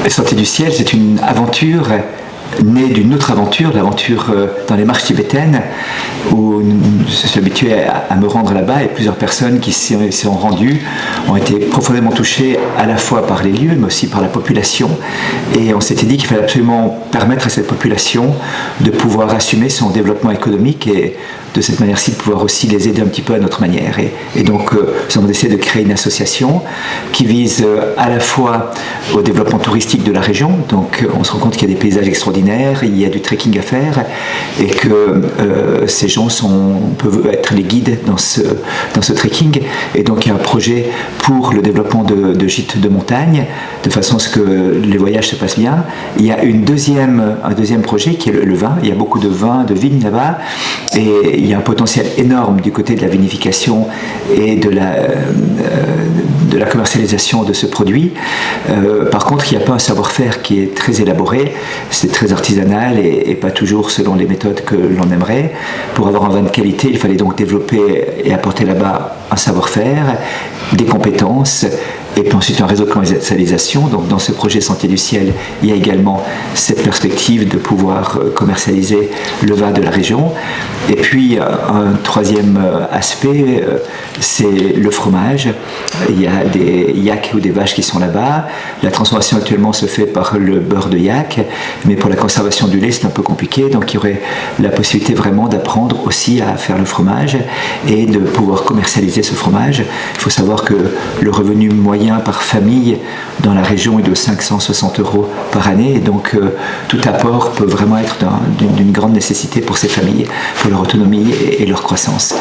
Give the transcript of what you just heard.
Sentiers du ciel, c'est une aventure née d'une autre aventure, l'aventure dans les marches tibétaines, où je suis habitué à me rendre là-bas, et plusieurs personnes qui s'y sont rendues ont été profondément touchées à la fois par les lieux, mais aussi par la population. Et on s'était dit qu'il fallait absolument permettre à cette population de pouvoir assumer son développement économique et de cette manière-ci de pouvoir aussi les aider un petit peu à notre manière. Et donc, nous avons décidé de créer une association qui vise à la fois au développement touristique de la région. Donc, on se rend compte qu'il y a des paysages extraordinaires, il y a du trekking à faire, et que ces gens peuvent être les guides dans ce trekking. Et donc, il y a un projet pour le développement de gîtes de montagne, de façon à ce que les voyages se passent bien. Il y a un deuxième projet qui est le vin. Il y a beaucoup de vins, de vignes là-bas, et il y a un potentiel énorme du côté de la vinification et de la commercialisation de ce produit. Par contre, il n'y a pas un savoir-faire qui est très élaboré, c'est très artisanal et pas toujours selon les méthodes que l'on aimerait. Pour avoir un vin de qualité, il fallait donc développer et apporter là-bas un savoir-faire, des compétences, et puis ensuite un réseau de commercialisation. Donc dans ce projet Sentiers du ciel, il y a également cette perspective de pouvoir commercialiser le vin de la région. Et puis un troisième aspect, c'est le fromage. Il y a des yaks ou des vaches qui sont là-bas. La transformation actuellement se fait par le beurre de yak, mais pour la conservation du lait c'est un peu compliqué, donc il y aurait la possibilité vraiment d'apprendre aussi à faire le fromage et de pouvoir commercialiser ce fromage. Il faut savoir que le revenu moyen par famille dans la région est de 560 € par année, et donc tout apport peut vraiment être d'une grande nécessité pour ces familles, pour leur autonomie et leur croissance.